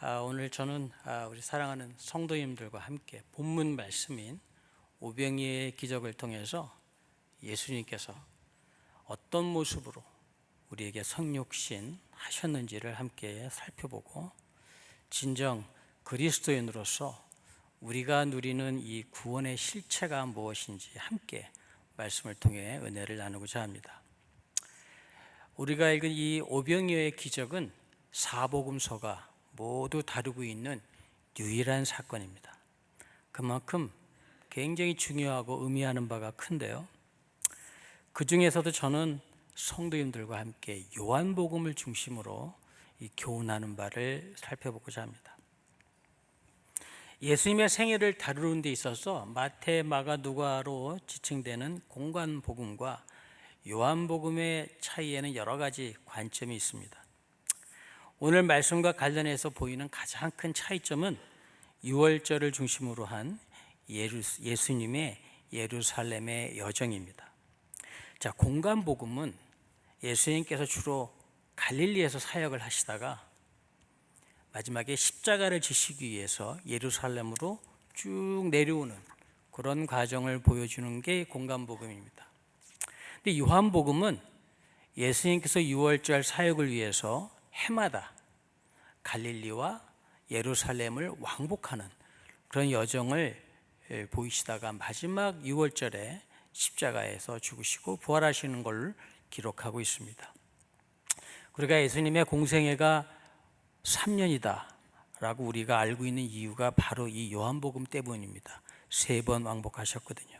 오늘 저는 우리 사랑하는 성도님들과 함께 본문 말씀인 오병이의 기적을 통해서 예수님께서 어떤 모습으로 우리에게 성육신 하셨는지를 함께 살펴보고, 진정 그리스도인으로서 우리가 누리는 이 구원의 실체가 무엇인지 함께 말씀을 통해 은혜를 나누고자 합니다. 우리가 읽은 이 오병이어의 기적은 사복음서가 모두 다루고 있는 유일한 사건입니다. 그만큼 굉장히 중요하고 의미하는 바가 큰데요, 그 중에서도 저는 성도님들과 함께 요한복음을 중심으로 이 교훈하는 바를 살펴보고자 합니다. 예수님의 생애를 다루는 데 있어서 마태, 마가, 누가로 지칭되는 공관복음과 요한복음의 차이에는 여러 가지 관점이 있습니다. 오늘 말씀과 관련해서 보이는 가장 큰 차이점은 유월절을 중심으로 한 예수님의 예루살렘의 여정입니다. 자, 공관복음은 예수님께서 주로 갈릴리에서 사역을 하시다가 마지막에 십자가를 지시기 위해서 예루살렘으로 쭉 내려오는 그런 과정을 보여주는 게 공관복음입니다. 근데 요한복음은 예수님께서 유월절 사역을 위해서 해마다 갈릴리와 예루살렘을 왕복하는 그런 여정을 보이시다가 마지막 유월절에 십자가에서 죽으시고 부활하시는 걸 기록하고 있습니다. 그러니까 예수님의 공생애가 3년이다 라고 우리가 알고 있는 이유가 바로 이 요한복음 때문입니다. 3번 왕복하셨거든요.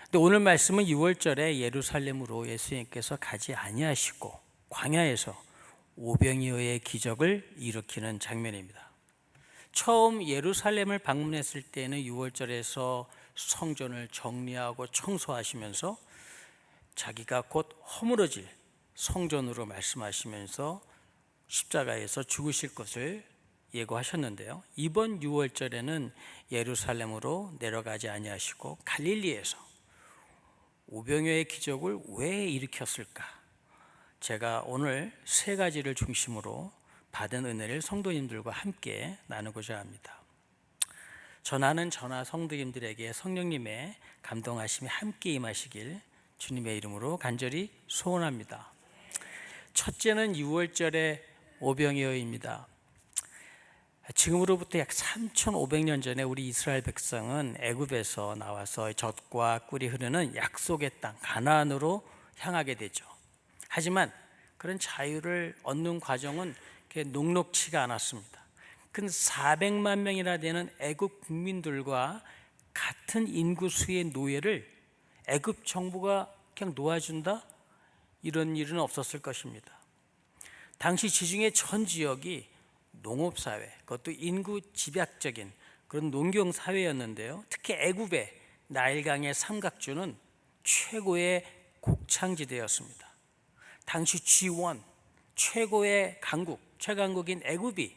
근데 오늘 말씀은 유월절에 예루살렘으로 예수님께서 가지 아니하시고 광야에서 오병이어의 기적을 일으키는 장면입니다. 처음 예루살렘을 방문했을 때는 유월절에서 성전을 정리하고 청소하시면서 자기가 곧 허물어질 성전으로 말씀하시면서 십자가에서 죽으실 것을 예고하셨는데요, 이번 유월절에는 예루살렘으로 내려가지 아니하시고 갈릴리에서 오병이어의 기적을 왜 일으켰을까? 제가 오늘 3가지를 중심으로 받은 은혜를 성도님들과 함께 나누고자 합니다. 전하는 저나 성도님들에게 성령님의 감동하심이 함께 임하시길 주님의 이름으로 간절히 소원합니다. 첫째는 유월절의 오병이어입니다. 지금으로부터 약 3,500년 전에 우리 이스라엘 백성은 애굽에서 나와서 젖과 꿀이 흐르는 약속의 땅 가나안으로 향하게 되죠. 하지만 그런 자유를 얻는 과정은 그렇게 녹록치가 않았습니다. 근 400만 명이나 되는 애굽 국민들과 같은 인구수의 노예를 애굽 정부가 그냥 놓아준다? 이런 일은 없었을 것입니다. 당시 지중해 전 지역이 농업사회, 그것도 인구 집약적인 그런 농경사회였는데요, 특히 애굽의 나일강의 삼각주는 최고의 곡창지대였습니다. 당시 G1 최고의 강국, 최강국인 애굽이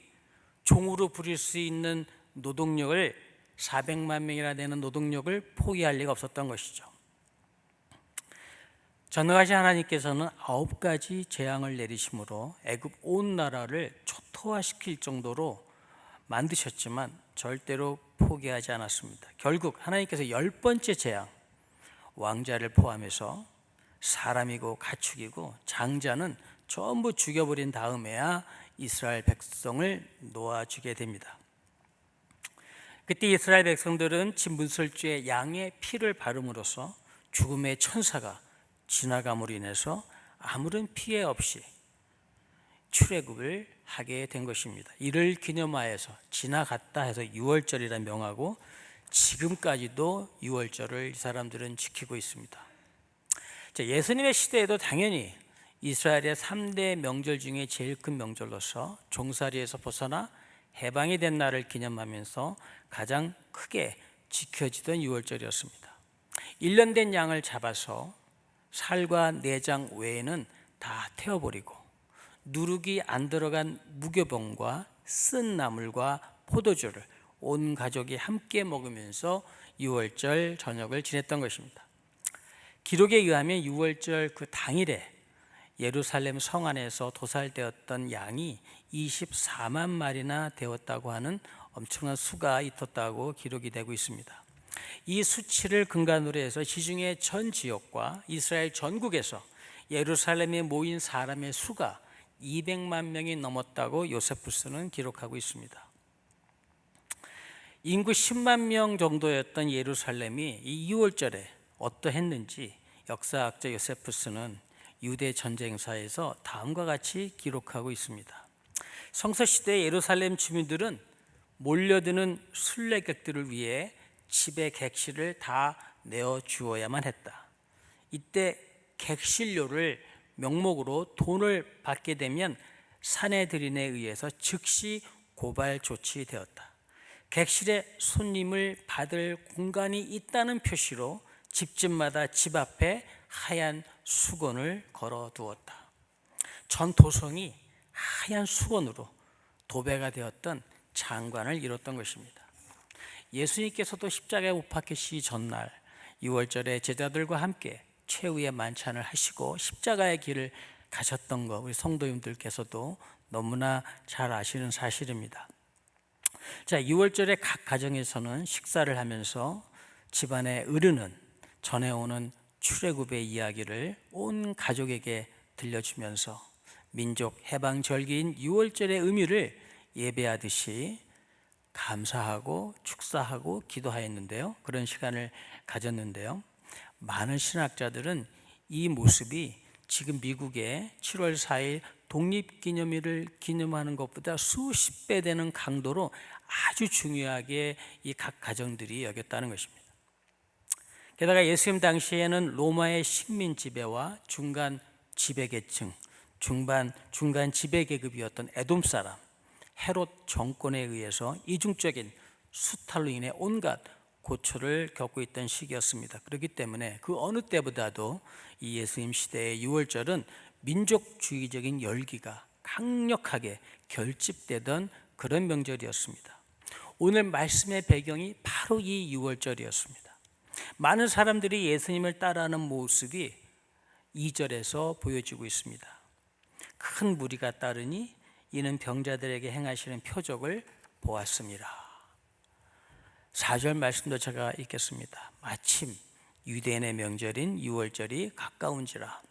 종으로 부릴 수 있는 노동력을 400만 명이나 되는 노동력을 포기할 리가 없었던 것이죠. 전능하신 하나님께서는 9가지 재앙을 내리심으로 애굽 온 나라를 초토화시킬 정도로 만드셨지만 절대로 포기하지 않았습니다. 결국 하나님께서 10번째 재앙, 왕자를 포함해서 사람이고 가축이고 장자는 전부 죽여버린 다음에야 이스라엘 백성을 놓아주게 됩니다. 그때 이스라엘 백성들은 진분설주에 양의 피를 바름으로써 죽음의 천사가 지나감으로 인해서 아무런 피해 없이 출애굽을 하게 된 것입니다. 이를 기념하여서 지나갔다 해서 유월절이라 명하고 지금까지도 유월절을 이 사람들은 지키고 있습니다. 예수님의 시대에도 당연히 이스라엘의 3대 명절 중에 제일 큰 명절로서 종살이에서 벗어나 해방이 된 날을 기념하면서 가장 크게 지켜지던 유월절이었습니다. 1년 된 양을 잡아서 살과 내장 외에는 다 태워버리고 누룩이 안 들어간 무교병과 쓴 나물과 포도주를 온 가족이 함께 먹으면서 유월절 저녁을 지냈던 것입니다. 기록에 의하면 유월절 그 당일에 예루살렘 성 안에서 도살되었던 양이 24만 마리나 되었다고 하는 엄청난 수가 있었다고 기록이 되고 있습니다. 이 수치를 근간으로 해서 지중해 전 지역과 이스라엘 전국에서 예루살렘에 모인 사람의 수가 200만 명이 넘었다고 요세푸스는 기록하고 있습니다. 인구 10만 명 정도였던 예루살렘이 이 6월절에 어떠했는지 역사학자 요세푸스는 유대 전쟁사에서 다음과 같이 기록하고 있습니다. 성서시대 예루살렘 주민들은 몰려드는 순례객들을 위해 집의 객실을 다 내어주어야만 했다. 이때 객실료를 명목으로 돈을 받게 되면 사내들인에 의해서 즉시 고발 조치되었다. 객실에 손님을 받을 공간이 있다는 표시로 집집마다 집 앞에 하얀 수건을 걸어두었다. 전 도성이 하얀 수건으로 도배가 되었던 장관을 이뤘던 것입니다. 예수님께서도 십자가에 못 박히시기 전날 6월절에 제자들과 함께 최후의 만찬을 하시고 십자가의 길을 가셨던 거 우리 성도님들께서도 너무나 잘 아시는 사실입니다. 자, 6월절에 각 가정에서는 식사를 하면서 집안의 어른은 전해오는 출애굽의 이야기를 온 가족에게 들려주면서 민족 해방절기인 6월절의 의미를 예배하듯이 감사하고 축사하고 기도하였는데요. 그런 시간을 가졌는데요. 많은 신학자들은 이 모습이 지금 미국의 7월 4일 독립기념일을 기념하는 것보다 수십 배 되는 강도로 아주 중요하게 이 각 가정들이 여겼다는 것입니다. 게다가 예수님 당시에는 로마의 식민 지배와 중간 지배계층, 중간 지배계급이었던 에돔 사람, 헤롯 정권에 의해서 이중적인 수탈로 인해 온갖 고초를 겪고 있던 시기였습니다. 그렇기 때문에 그 어느 때보다도 이 예수님 시대의 6월절은 민족주의적인 열기가 강력하게 결집되던 그런 명절이었습니다. 오늘 말씀의 배경이 바로 이 6월절이었습니다. 많은 사람들이 예수님을 따라하는 모습이 2절에서 보여지고 있습니다. 큰 무리가 따르니 이는 병자들에게 행하시는 표적을 보았습니다. 4절 말씀도 제가 읽겠습니다. 마침 유대인의 명절인 6월절이 가까운지라.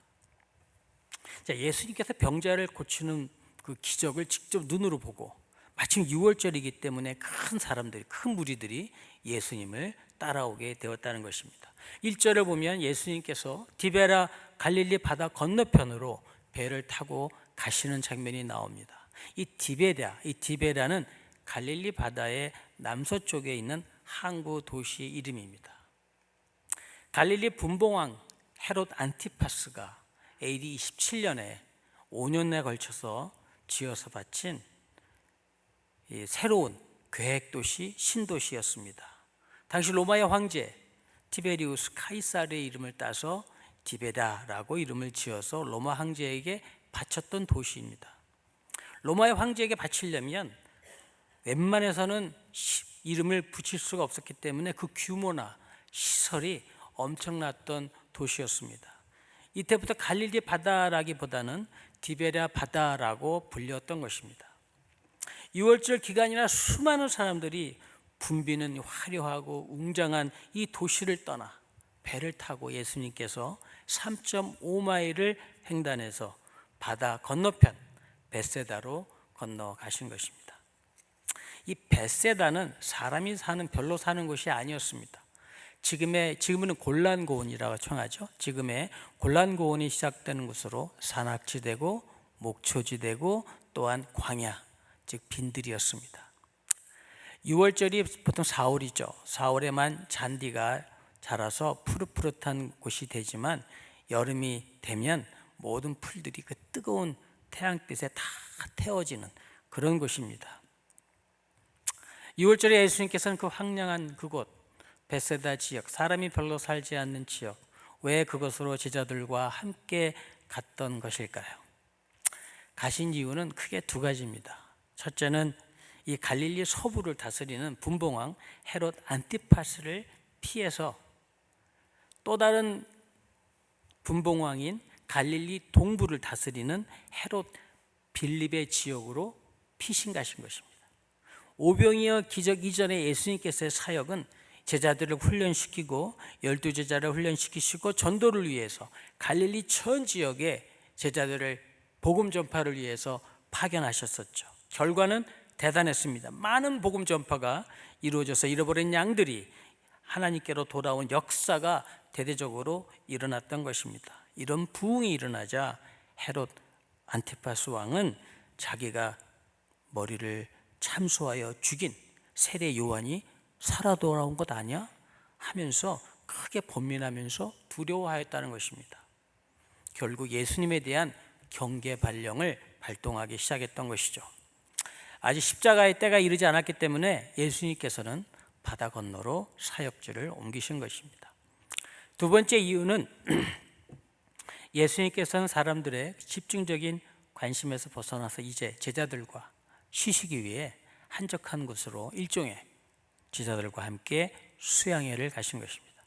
자, 예수님께서 병자를 고치는 그 기적을 직접 눈으로 보고 마침 6월절이기 때문에 큰 사람들이, 큰 무리들이 예수님을 따라오게 되었다는 것입니다. 1절을 보면 예수님께서 디베라 갈릴리 바다 건너편으로 배를 타고 가시는 장면이 나옵니다. 이 디베라는 갈릴리 바다의 남서쪽에 있는 항구 도시 이름입니다. 갈릴리 분봉왕 헤롯 안티파스가 AD 27년에 5년에 걸쳐서 지어서 바친 새로운 계획도시 신도시였습니다. 당시 로마의 황제 티베리우스 카이사르의 이름을 따서 디베라라고 이름을 지어서 로마 황제에게 바쳤던 도시입니다. 로마의 황제에게 바치려면 웬만해서는 이름을 붙일 수가 없었기 때문에 그 규모나 시설이 엄청났던 도시였습니다. 이때부터 갈릴리 바다라기보다는 디베랴 바다라고 불렸던 것입니다. 6월절 기간이나 수많은 사람들이 붐비는 화려하고 웅장한 이 도시를 떠나 배를 타고 예수님께서 3.5마일을 횡단해서 바다 건너편 벳세다로 건너가신 것입니다. 이 벳세다는 사람이 별로 사는 곳이 아니었습니다. 지금은 골란고원이라고稱하죠. 지금의 골란고원이 시작되는 곳으로 산악지대고 목초지대고 또한 광야, 즉 빈들이었습니다. 6월절이 보통 4월이죠. 4월에만 잔디가 자라서 푸릇푸릇한 곳이 되지만 여름이 되면 모든 풀들이 그 뜨거운 태양빛에 다 태워지는 그런 곳입니다. 6월절에 예수님께서는 그 황량한 그곳 벳세다 지역, 사람이 별로 살지 않는 지역, 왜 그것으로 제자들과 함께 갔던 것일까요? 가신 이유는 크게 두 가지입니다. 첫째는 이 갈릴리 서부를 다스리는 분봉왕 헤롯 안티파스를 피해서 또 다른 분봉왕인 갈릴리 동부를 다스리는 헤롯 빌립의 지역으로 피신 가신 것입니다. 오병이어 기적 이전에 예수님께서의 사역은 제자들을 훈련시키고 12제자를 훈련시키시고 전도를 위해서 갈릴리 전 지역에 제자들을 복음 전파를 위해서 파견하셨었죠. 결과는 대단했습니다. 많은 복음 전파가 이루어져서 잃어버린 양들이 하나님께로 돌아온 역사가 대대적으로 일어났던 것입니다. 이런 부흥이 일어나자 헤롯 안티파스 왕은 자기가 머리를 참수하여 죽인 세례 요한이 살아 돌아온 것 아니야? 하면서 크게 번민하면서 두려워하였다는 것입니다. 결국 예수님에 대한 경계 발령을 발동하기 시작했던 것이죠. 아직 십자가의 때가 이르지 않았기 때문에 예수님께서는 바다 건너로 사역지를 옮기신 것입니다. 두 번째 이유는 예수님께서는 사람들의 집중적인 관심에서 벗어나서 이제 제자들과 쉬시기 위해 한적한 곳으로 일종의 제자들과 함께 수양회를 가신 것입니다.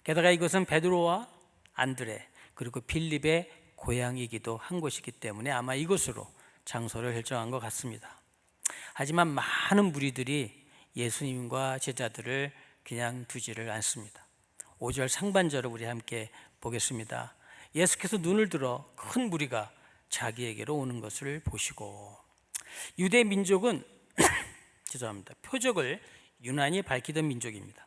게다가 이것은 베드로와 안드레 그리고 빌립의 고향이기도 한 곳이기 때문에 아마 이곳으로 장소를 결정한 것 같습니다. 하지만 많은 무리들이 예수님과 제자들을 그냥 두지를 않습니다. 5절 상반절을 우리 함께 보겠습니다. 예수께서 눈을 들어 큰 무리가 자기에게로 오는 것을 보시고, 유대 민족은 죄송합니다. 표적을 유난히 밝히던 민족입니다.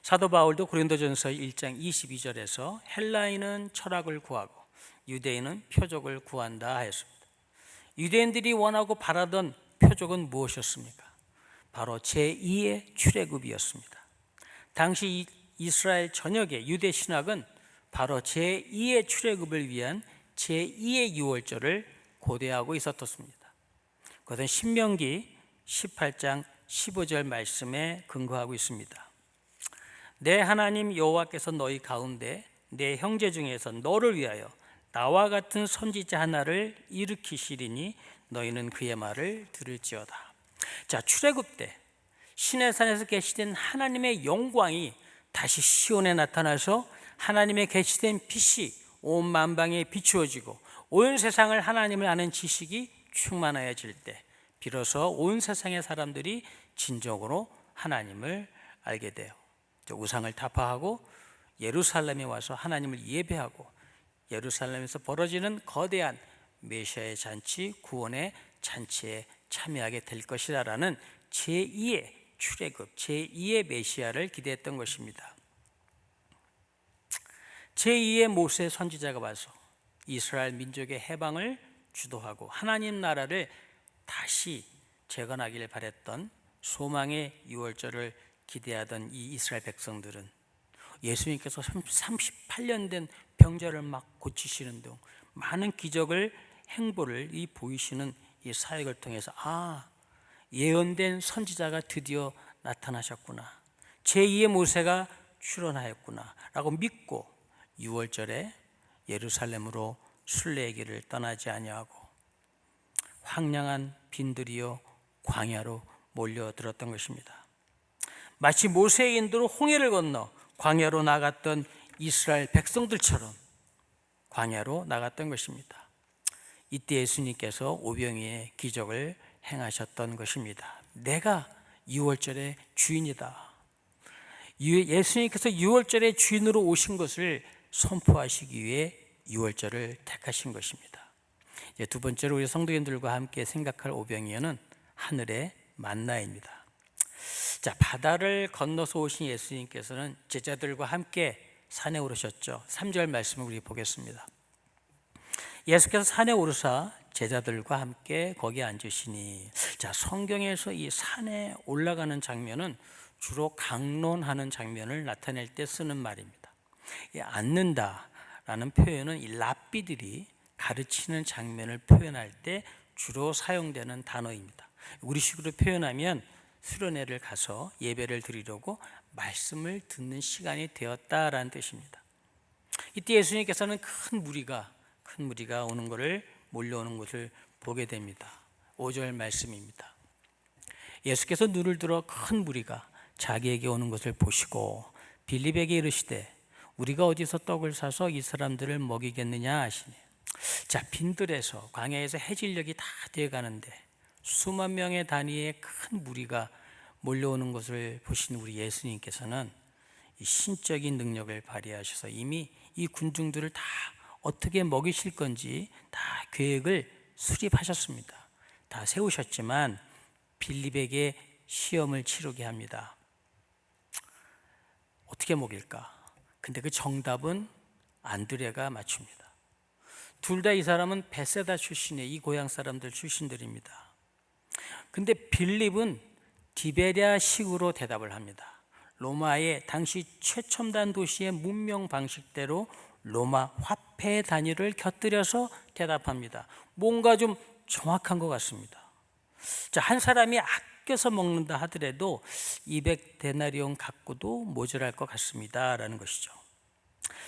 사도 바울도 고린도전서 1장 22절에서 헬라인은 철학을 구하고 유대인은 표적을 구한다 하였습니다. 유대인들이 원하고 바라던 표적은 무엇이었습니까? 바로 제2의 출애굽이었습니다. 당시 이스라엘 전역의 유대 신학은 바로 제2의 출애굽을 위한 제2의 유월절을 고대하고 있었습니다. 그것은 신명기 18장 15절 말씀에 근거하고 있습니다. 내 하나님 여호와께서 너희 가운데 내 형제 중에서 너를 위하여 나와 같은 선지자 하나를 일으키시리니 너희는 그의 말을 들을지어다. 자, 출애굽 때 시내산에서 계시된 하나님의 영광이 다시 시온에 나타나서 하나님의 계시된 빛이 온 만방에 비추어지고 온 세상을 하나님을 아는 지식이 충만하여질 때 비로소 온 세상의 사람들이 진정으로 하나님을 알게 돼요. 우상을 타파하고 예루살렘에 와서 하나님을 예배하고 예루살렘에서 벌어지는 거대한 메시아의 잔치, 구원의 잔치에 참여하게 될 것이라는 제2의 출애굽, 제2의 메시아를 기대했던 것입니다. 제2의 모세 선지자가 와서 이스라엘 민족의 해방을 주도하고 하나님 나라를 다시 재건하기를 바랬던 소망의 유월절을 기대하던 이 이스라엘 백성들은 예수님께서 38년 된 병자를 막 고치시는 등 많은 기적을 행보를 보이시는 이 사역을 통해서 예언된 선지자가 드디어 나타나셨구나, 제2의 모세가 출현하였구나 라고 믿고 유월절에 예루살렘으로 순례의 길을 떠나지 아니하고 황량한 빈들이여 광야로 몰려들었던 것입니다. 마치 모세의 인도로 홍해를 건너 광야로 나갔던 이스라엘 백성들처럼 광야로 나갔던 것입니다. 이때 예수님께서 오병이의 기적을 행하셨던 것입니다. 내가 유월절의 주인이다. 예수님께서 유월절의 주인으로 오신 것을 선포하시기 위해 유월절을 택하신 것입니다. 이제 두 번째로 우리 성도님들과 함께 생각할 오병이어는 하늘의 만나입니다. 자, 바다를 건너서 오신 예수님께서는 제자들과 함께 산에 오르셨죠. 3절 말씀을 우리 보겠습니다. 예수께서 산에 오르사 제자들과 함께 거기에 앉으시니, 자, 성경에서 이 산에 올라가는 장면은 주로 강론하는 장면을 나타낼 때 쓰는 말입니다. 앉는다라는 표현은 이 랍비들이 가르치는 장면을 표현할 때 주로 사용되는 단어입니다. 우리식으로 표현하면 수련회를 가서 예배를 드리려고 말씀을 듣는 시간이 되었다라는 뜻입니다. 이때 예수님께서는 큰 무리가 오는 것을 몰려오는 것을 보게 됩니다. 5절 말씀입니다. 예수께서 눈을 들어 큰 무리가 자기에게 오는 것을 보시고 빌립에게 이르시되 우리가 어디서 떡을 사서 이 사람들을 먹이겠느냐 하시니. 자, 빈들에서 광야에서 해질녘이 다 되어 가는데 수만 명의 단위의 큰 무리가 몰려오는 것을 보신 우리 예수님께서는 이 신적인 능력을 발휘하셔서 이미 이 군중들을 다 어떻게 먹이실 건지 다 계획을 수립하셨습니다. 다 세우셨지만 빌립에게 시험을 치르게 합니다. 어떻게 먹일까? 근데 그 정답은 안드레가 맞춥니다. 둘 다 이 사람은 베세다 출신의 이 고향 사람들 출신들입니다. 근데 빌립은 디베랴식으로 대답을 합니다. 로마의 당시 최첨단 도시의 문명 방식대로 로마 화폐 단위를 곁들여서 대답합니다. 뭔가 좀 정확한 것 같습니다. 자, 한 사람이 아껴서 먹는다 하더라도 200데나리온 갖고도 모자랄 것 같습니다 라는 것이죠.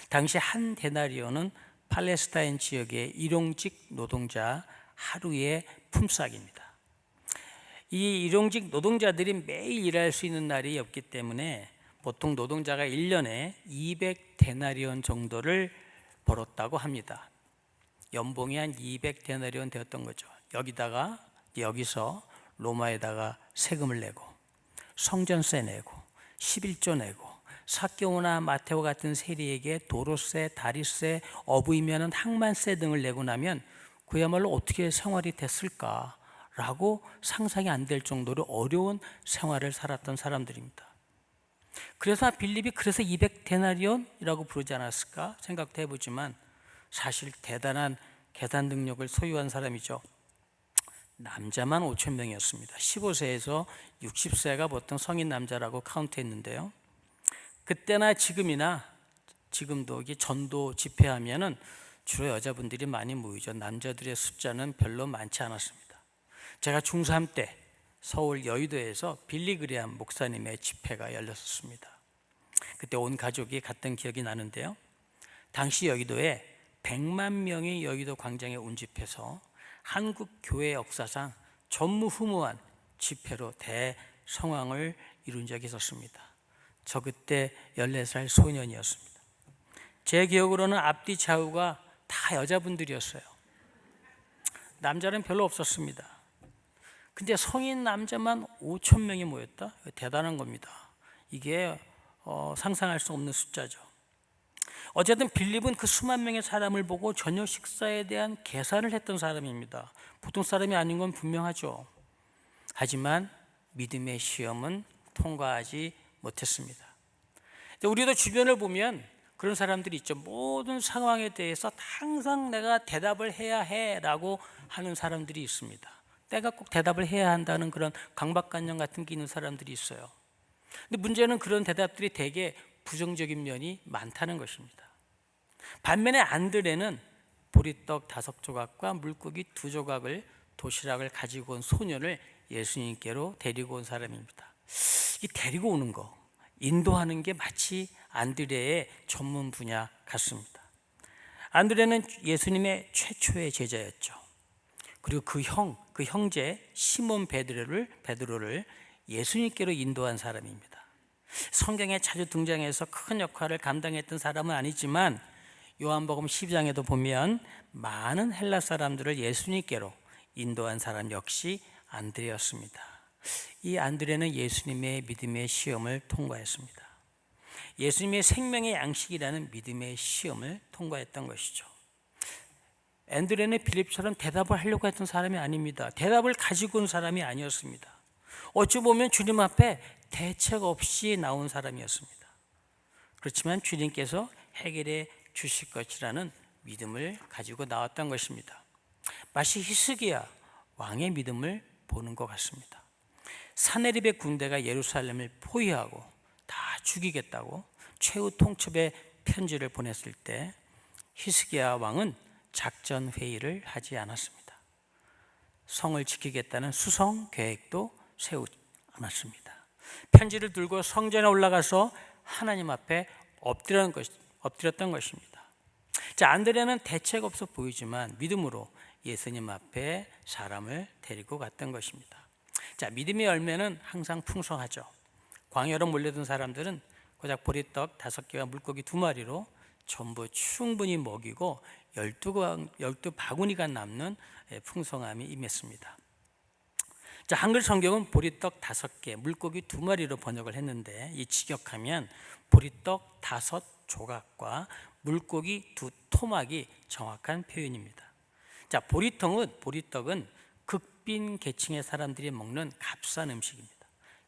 당시 한 데나리온은 팔레스타인 지역의 일용직 노동자 하루의 품삯입니다. 이 일용직 노동자들이 매일 일할 수 있는 날이 없기 때문에 보통 노동자가 1년에 200데나리온 정도를 벌었다고 합니다. 연봉이 한 200데나리온 되었던 거죠. 여기서 로마에다가 세금을 내고 성전세 내고 11조 내고 삭개오나 마테오 같은 세리에게 도로세, 다리세, 어부이면은 항만세 등을 내고 나면 그야말로 어떻게 생활이 됐을까라고 상상이 안 될 정도로 어려운 생활을 살았던 사람들입니다. 그래서 빌립이 200데나리온이라고 부르지 않았을까 생각도 해보지만 사실 대단한 계산 능력을 소유한 사람이죠. 남자만 5천 명이었습니다. 15세에서 60세가 보통 성인 남자라고 카운트했는데요. 그때나 지금도 전도 집회하면은 주로 여자분들이 많이 모이죠. 남자들의 숫자는 별로 많지 않았습니다. 제가 중3 때 서울 여의도에서 빌리그레암 목사님의 집회가 열렸었습니다. 그때 온 가족이 갔던 기억이 나는데요. 당시 여의도에 100만 명이 여의도 광장에 운집해서 한국 교회 역사상 전무후무한 집회로 대성황을 이룬 적이 있었습니다. 저 그때 14살 소년이었습니다. 제 기억으로는 앞뒤 좌우가 다 여자분들이었어요. 남자는 별로 없었습니다. 근데 성인 남자만 5천 명이 모였다? 대단한 겁니다. 이게 상상할 수 없는 숫자죠. 어쨌든 빌립은 그 수만 명의 사람을 보고 저녁 식사에 대한 계산을 했던 사람입니다. 보통 사람이 아닌 건 분명하죠. 하지만 믿음의 시험은 통과하지 못했습니다. 우리도 주변을 보면 그런 사람들이 있죠. 모든 상황에 대해서 항상 내가 대답을 해야 해라고 하는 사람들이 있습니다. 내가 꼭 대답을 해야 한다는 그런 강박관념 같은 게 있는 사람들이 있어요. 근데 문제는 그런 대답들이 되게 부정적인 면이 많다는 것입니다. 반면에 안드레는 보리떡 5조각과 물고기 2조각을 도시락을 가지고 온 소년을 예수님께로 데리고 온 사람입니다. 이 데리고 오는 거, 인도하는 게 마치 안드레의 전문 분야 같습니다. 안드레는 예수님의 최초의 제자였죠. 그리고 그 형제 시몬 베드로를 예수님께로 인도한 사람입니다. 성경에 자주 등장해서 큰 역할을 감당했던 사람은 아니지만 요한복음 12장에도 보면 많은 헬라 사람들을 예수님께로 인도한 사람 역시 안드레였습니다. 이 안드레는 예수님의 믿음의 시험을 통과했습니다. 예수님의 생명의 양식이라는 믿음의 시험을 통과했던 것이죠. 안드레는 빌립처럼 대답을 하려고 했던 사람이 아닙니다. 대답을 가지고 온 사람이 아니었습니다. 어찌 보면 주님 앞에 대책 없이 나온 사람이었습니다. 그렇지만 주님께서 해결해 주실 것이라는 믿음을 가지고 나왔던 것입니다. 마치 히스기야 왕의 믿음을 보는 것 같습니다. 사네립의 군대가 예루살렘을 포위하고 다 죽이겠다고 최후 통첩의 편지를 보냈을 때 히스기야 왕은 작전 회의를 하지 않았습니다. 성을 지키겠다는 수성 계획도 세우지 않았습니다. 편지를 들고 성전에 올라가서 하나님 앞에 엎드렸던 것입니다. 자, 안드레는 대책 없어 보이지만 믿음으로 예수님 앞에 사람을 데리고 갔던 것입니다. 자, 믿음의 열매는 항상 풍성하죠. 광야로 몰려든 사람들은 고작 보리떡 5개와 물고기 2마리로 전부 충분히 먹이고 12바구니가 남는 풍성함이 임했습니다. 자, 한글 성경은 보리떡 5개, 물고기 2마리로 번역을 했는데, 이 직역하면 보리떡 5조각과 물고기 2토막이 정확한 표현입니다. 자, 보리떡은 극빈 계층의 사람들이 먹는 값싼 음식입니다.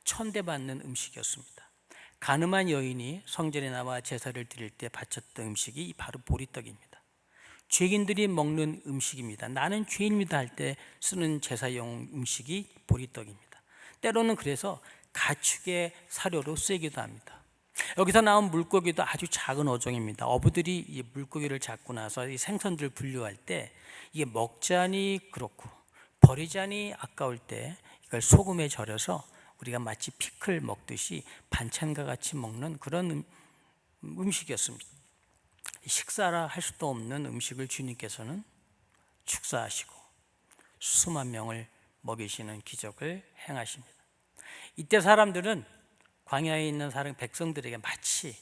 천대받는 음식이었습니다. 가늠한 여인이 성전에 나와 제사를 드릴 때 바쳤던 음식이 바로 보리떡입니다. 죄인들이 먹는 음식입니다. 나는 죄인입니다 할 때 쓰는 제사용 음식이 보리떡입니다. 때로는 그래서 가축의 사료로 쓰이기도 합니다. 여기서 나온 물고기도 아주 작은 어종입니다. 어부들이 이 물고기를 잡고 나서 이 생선들을 분류할 때 이게 먹자니 그렇고 버리자니 아까울 때 이걸 소금에 절여서 우리가 마치 피클 먹듯이 반찬과 같이 먹는 그런 음식이었습니다. 식사라 할 수도 없는 음식을 주님께서는 축사하시고 수만 명을 먹이시는 기적을 행하십니다. 이때 사람들은 광야에 있는 백성들에게 마치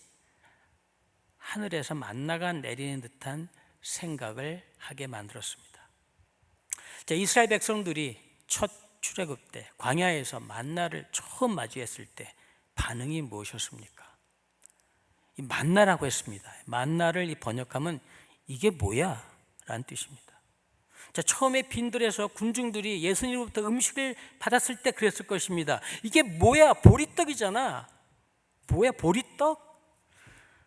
하늘에서 만나가 내리는 듯한 생각을 하게 만들었습니다. 자, 이스라엘 백성들이 첫 출애굽 때 광야에서 만나를 처음 마주했을 때 반응이 무엇이었습니까? 이 만나라고 했습니다. 만나를 번역하면 이게 뭐야? 라는 뜻입니다. 자, 처음에 빈들에서 군중들이 예수님으로부터 음식을 받았을 때 그랬을 것입니다. 이게 뭐야? 보리떡이잖아. 뭐야? 보리떡?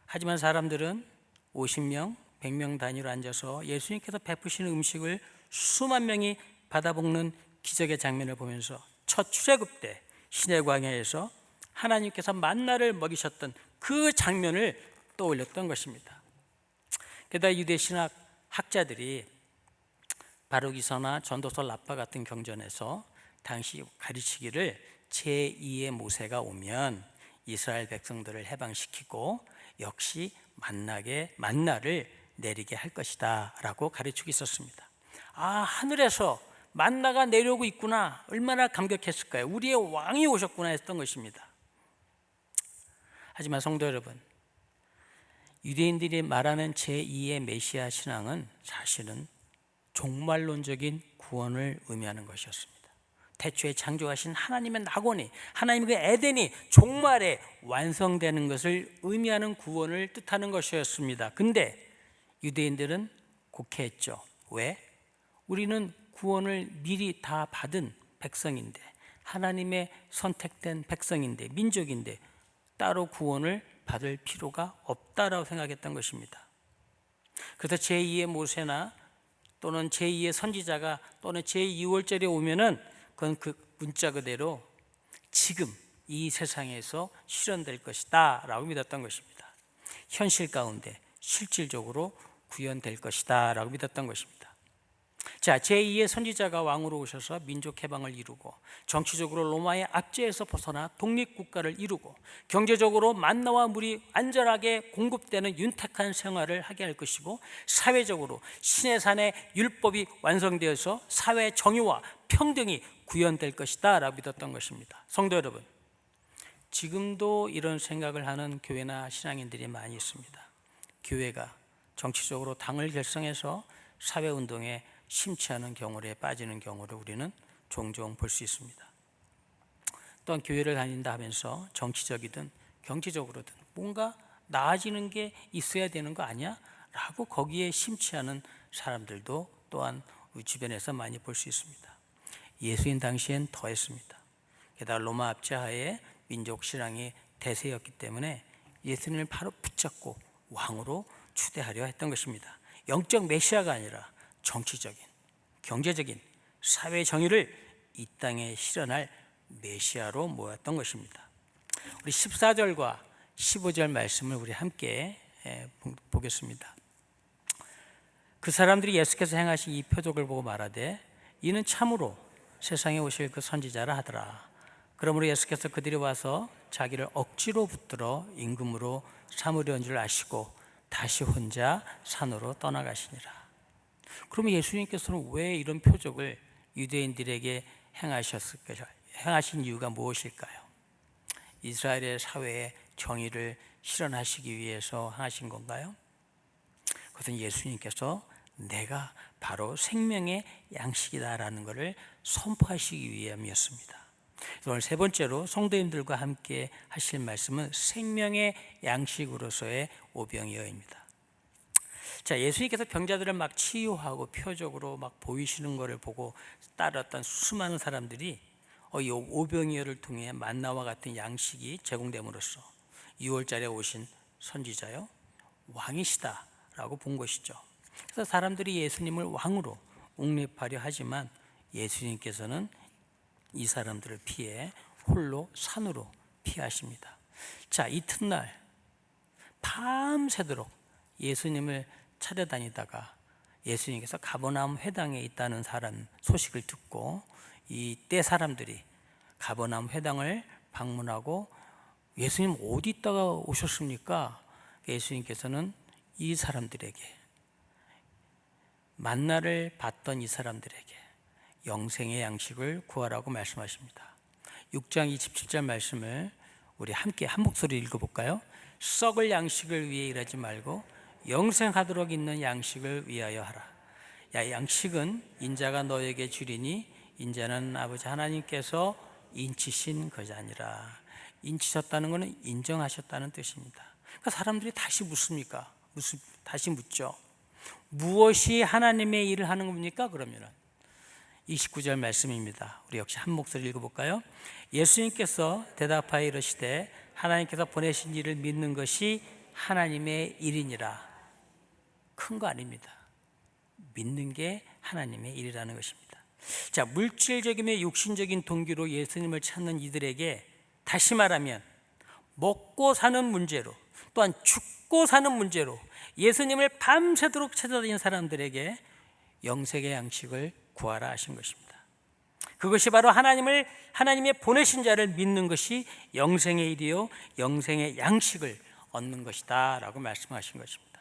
하지만 사람들은 50명, 100명 단위로 앉아서 예수님께서 베푸시는 음식을 수만 명이 받아먹는 기적의 장면을 보면서 첫 출애굽 때 시내 광야에서 하나님께서 만나를 먹이셨던 그 장면을 떠올렸던 것입니다. 게다가 유대 신학 학자들이 바로기서나 전도서 라파 같은 경전에서 당시 가르치기를 제2의 모세가 오면 이스라엘 백성들을 해방시키고 역시 만나를 내리게 할 것이다 라고 가르치고 있었습니다. 아, 하늘에서 만나가 내려오고 있구나, 얼마나 감격했을까요? 우리의 왕이 오셨구나 했던 것입니다. 하지만 성도 여러분, 유대인들이 말하는 제2의 메시아 신앙은 사실은 종말론적인 구원을 의미하는 것이었습니다. 태초에 창조하신 하나님의 낙원이, 하나님의 에덴이 종말에 완성되는 것을 의미하는 구원을 뜻하는 것이었습니다. 근데 유대인들은 곡해했죠. 왜? 우리는 구원을 미리 다 받은 백성인데, 하나님의 선택된 백성인데, 민족인데 따로 구원을 받을 필요가 없다라고 생각했던 것입니다. 그래서 제2의 모세나 또는 제2의 선지자가 또는 제2월절에 오면은 그건 그 문자 그대로 지금 이 세상에서 실현될 것이다 라고 믿었던 것입니다. 현실 가운데 실질적으로 구현될 것이다 라고 믿었던 것입니다. 자, 제2의 선지자가 왕으로 오셔서 민족 해방을 이루고, 정치적으로 로마의 압제에서 벗어나 독립국가를 이루고, 경제적으로 만나와 물이 안전하게 공급되는 윤택한 생활을 하게 할 것이고, 사회적으로 시내산의 율법이 완성되어서 사회 정의와 평등이 구현될 것이다 라고 믿었던 것입니다. 성도 여러분, 지금도 이런 생각을 하는 교회나 신앙인들이 많이 있습니다. 교회가 정치적으로 당을 결성해서 사회운동에 심취하는 경우에 빠지는 경우를 우리는 종종 볼 수 있습니다. 또한 교회를 다닌다 하면서 정치적이든 경제적으로든 뭔가 나아지는 게 있어야 되는 거 아니야? 라고 거기에 심취하는 사람들도 또한 우리 주변에서 많이 볼 수 있습니다. 예수님 당시엔 더했습니다. 게다가 로마 압제하에 민족 신앙이 대세였기 때문에 예수님을 바로 붙잡고 왕으로 추대하려 했던 것입니다. 영적 메시아가 아니라 정치적인, 경제적인, 사회 정의를 이 땅에 실현할 메시아로 모였던 것입니다. 우리 14절과 15절 말씀을 우리 함께 보겠습니다. 그 사람들이 예수께서 행하신 이 표적을 보고 말하되 이는 참으로 세상에 오실 그 선지자라 하더라. 그러므로 예수께서 그들이 와서 자기를 억지로 붙들어 임금으로 삼으려는 줄 아시고 다시 혼자 산으로 떠나가시니라. 그러면 예수님께서는 왜 이런 표적을 유대인들에게 행하신 이유가 무엇일까요? 이스라엘의 사회에 정의를 실현하시기 위해서 하신 건가요? 그것은 예수님께서 내가 바로 생명의 양식이다라는 것을 선포하시기 위함이었습니다. 오늘 세 번째로 성도님들과 함께 하실 말씀은 생명의 양식으로서의 오병이어입니다. 자, 예수님께서 병자들을 막 치유하고 표적으로 막 보이시는 것을 보고 따랐던 수많은 사람들이 이 오병이어를 통해 만나와 같은 양식이 제공됨으로써 6월절에 오신 선지자요 왕이시다라고 본 것이죠. 그래서 사람들이 예수님을 왕으로 옹립하려 하지만 예수님께서는 이 사람들을 피해 홀로 산으로 피하십니다. 자, 이튿날 밤새도록 예수님을 찾아다니다가 예수님께서 가버나움 회당에 있다는 사람 소식을 듣고 이때 사람들이 가버나움 회당을 방문하고 예수님 어디 있다가 오셨습니까? 예수님께서는 이 사람들에게 만나를 받던 이 사람들에게 영생의 양식을 구하라고 말씀하십니다. 6장 27절 말씀을 우리 함께 한 목소리 읽어볼까요? 썩을 양식을 위해 일하지 말고 영생하도록 있는 양식을 위하여 하라. 야, 양식은 인자가 너에게 주리니 인자는 아버지 하나님께서 인치신 것이 아니라 인치셨다는 것은 인정하셨다는 뜻입니다. 그러니까 사람들이 다시 묻습니까? 다시 묻죠. 무엇이 하나님의 일을 하는 겁니까? 그러면 29절 말씀입니다. 우리 역시 한 목소리 읽어볼까요? 예수님께서 대답하여 이르시되 하나님께서 보내신 일을 믿는 것이 하나님의 일이니라. 큰 거 아닙니다. 믿는 게 하나님의 일이라는 것입니다. 자, 물질적이며 육신적인 동기로 예수님을 찾는 이들에게 다시 말하면 먹고 사는 문제로 또한 죽고 사는 문제로 예수님을 밤새도록 찾아다니는 사람들에게 영생의 양식을 구하라 하신 것입니다. 그것이 바로 하나님의 보내신 자를 믿는 것이 영생의 일이요 영생의 양식을 얻는 것이다 라고 말씀하신 것입니다.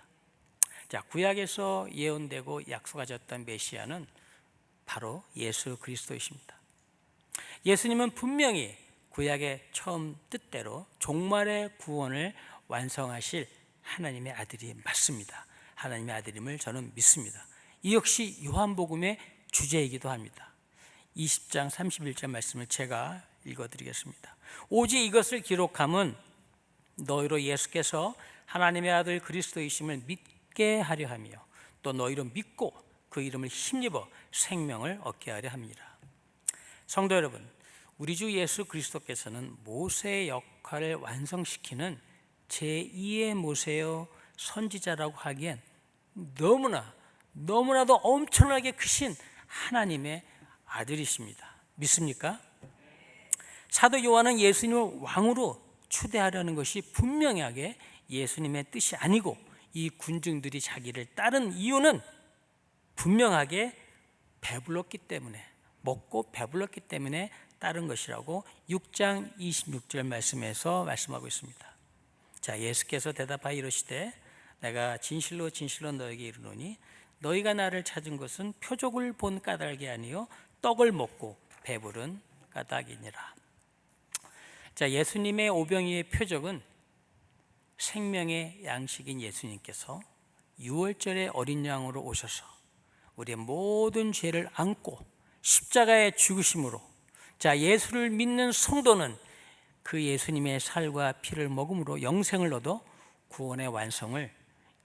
자, 구약에서 예언되고 약속하셨던 메시아는 바로 예수 그리스도이십니다. 예수님은 분명히 구약의 처음 뜻대로 종말의 구원을 완성하실 하나님의 아들이 맞습니다. 하나님의 아들임을 저는 믿습니다. 이 역시 요한복음의 주제이기도 합니다. 20장 31절 말씀을 제가 읽어드리겠습니다. 오직 이것을 기록함은 너희로 예수께서 하나님의 아들 그리스도이심을 믿게 하려 하며 또 너희로 믿고 그 이름을 힘입어 생명을 얻게 하려 합니다. 성도 여러분, 우리 주 예수 그리스도께서는 모세의 역할을 완성시키는 제2의 모세요 선지자라고 하기엔 너무나도 엄청나게 크신 하나님의 아들이십니다. 믿습니까? 사도 요한은 예수님을 왕으로 추대하려는 것이 분명하게 예수님의 뜻이 아니고 이 군중들이 자기를 따른 이유는 분명하게 배불렀기 때문에 먹고 배불렀기 때문에 따른 것이라고 6장 26절 말씀에서 말씀하고 있습니다. 자, 예수께서 대답하여 이르시되 내가 진실로 진실로 너에게 이르노니 너희가 나를 찾은 것은 표적을 본 까닭이 아니요 떡을 먹고 배부른 까닭이니라. 자, 예수님의 오병이의 표적은 생명의 양식인 예수님께서 6월절에 어린 양으로 오셔서 우리의 모든 죄를 안고 십자가에 죽으심으로, 자, 예수를 믿는 성도는 그 예수님의 살과 피를 먹음으로 영생을 얻어 구원의 완성을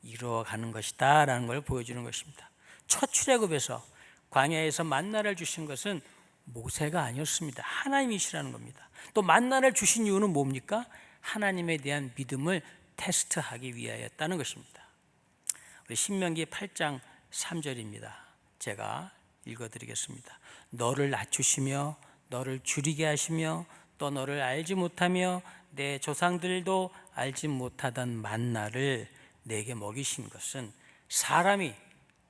이루어가는 것이다 라는 걸 보여주는 것입니다. 첫 출애굽에서 광야에서 만나를 주신 것은 모세가 아니었습니다. 하나님이시라는 겁니다. 또 만나를 주신 이유는 뭡니까? 하나님에 대한 믿음을 테스트하기 위하였다는 것입니다. 우리 신명기 8장 3절입니다. 제가 읽어드리겠습니다. 너를 낮추시며 너를 줄이게 하시며 또 너를 알지 못하며 내 조상들도 알지 못하던 만나를 내게 먹이신 것은 사람이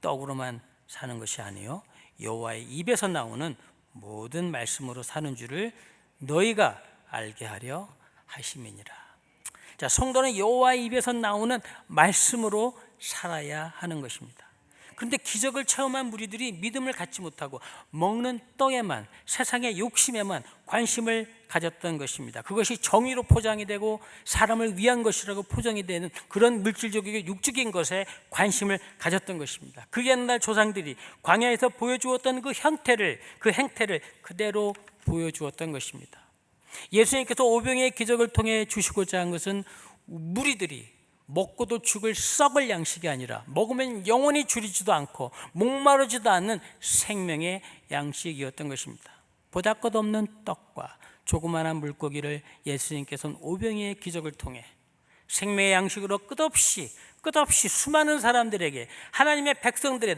떡으로만 사는 것이 아니요 여호와의 입에서 나오는 모든 말씀으로 사는 줄을 너희가 알게 하려 하심이니라. 자, 성도는 여호와의 입에서 나오는 말씀으로 살아야 하는 것입니다. 그런데 기적을 체험한 무리들이 믿음을 갖지 못하고 먹는 떡에만, 세상의 욕심에만 관심을 가졌던 것입니다. 그것이 정의로 포장이 되고 사람을 위한 것이라고 포장이 되는 그런 물질적이고 육적인 것에 관심을 가졌던 것입니다. 그 옛날 조상들이 광야에서 보여주었던 그 형태를, 그 행태를 그대로 보여주었던 것입니다. 예수님께서 오병이의 기적을 통해 주시고자 한 것은 무리들이 먹고도 죽을 썩을 양식이 아니라 먹으면 영원히 줄이지도 않고 목마르지도 않는 생명의 양식이었던 것입니다. 보잘것없는 떡과 조그마한 물고기를 예수님께서는 오병이의 기적을 통해 생명의 양식으로 끝없이 수많은 사람들에게, 하나님의 백성들의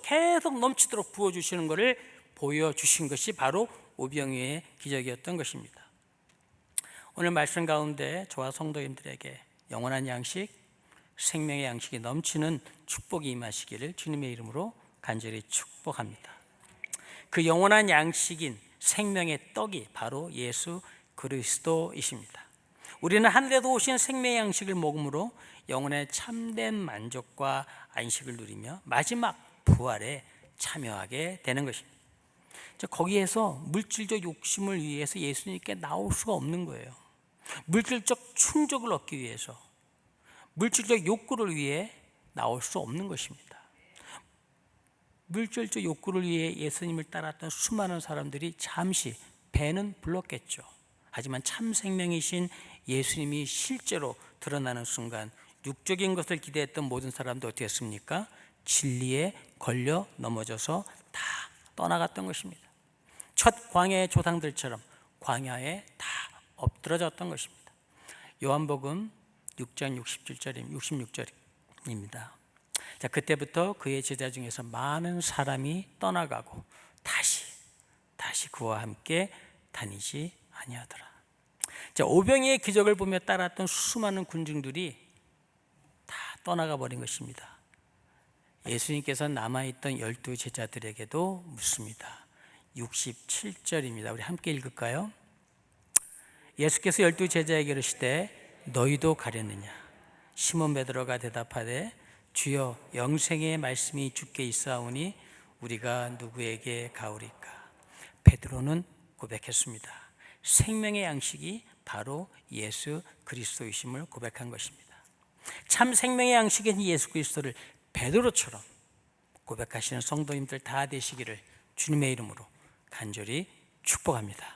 계속 넘치도록 부어주시는 것을 보여주신 것이 바로 오병이의 기적이었던 것입니다. 오늘 말씀 가운데 저와 성도님들에게 영원한 양식, 생명의 양식이 넘치는 축복이 임하시기를 주님의 이름으로 간절히 축복합니다. 그 영원한 양식인 생명의 떡이 바로 예수 그리스도이십니다. 우리는 하늘에서 오신 생명의 양식을 먹음으로 영혼의 참된 만족과 안식을 누리며 마지막 부활에 참여하게 되는 것입니다. 거기에서 물질적 욕심을 위해서 예수님께 나올 수가 없는 거예요. 물질적 충족을 얻기 위해서, 물질적 욕구를 위해 나올 수 없는 것입니다. 물질적 욕구를 위해 예수님을 따랐던 수많은 사람들이 잠시 배는 불렀겠죠. 하지만 참 생명이신 예수님이 실제로 드러나는 순간 육적인 것을 기대했던 모든 사람도 어떻게 했습니까? 진리에 걸려 넘어져서 다 떠나갔던 것입니다. 첫 광야의 조상들처럼 광야에 다 엎드러졌던 것입니다. 요한복음 6장 66절입니다. 자, 그때부터 그의 제자 중에서 많은 사람이 떠나가고 다시 그와 함께 다니지 아니하더라. 자, 오병이의 기적을 보며 따랐던 수많은 군중들이 다 떠나가 버린 것입니다. 예수님께서 남아있던 12 제자들에게도 묻습니다. 67절입니다. 우리 함께 읽을까요? 예수께서 12 제자에게 이르시되 너희도 가려느냐? 시몬 베드로가 대답하되 주여 영생의 말씀이 주께 있사오니 우리가 누구에게 가오리까? 베드로는 고백했습니다. 생명의 양식이 바로 예수 그리스도이심을 고백한 것입니다. 참 생명의 양식인 예수 그리스도를 베드로처럼 고백하시는 성도님들 다 되시기를 주님의 이름으로 간절히 축복합니다.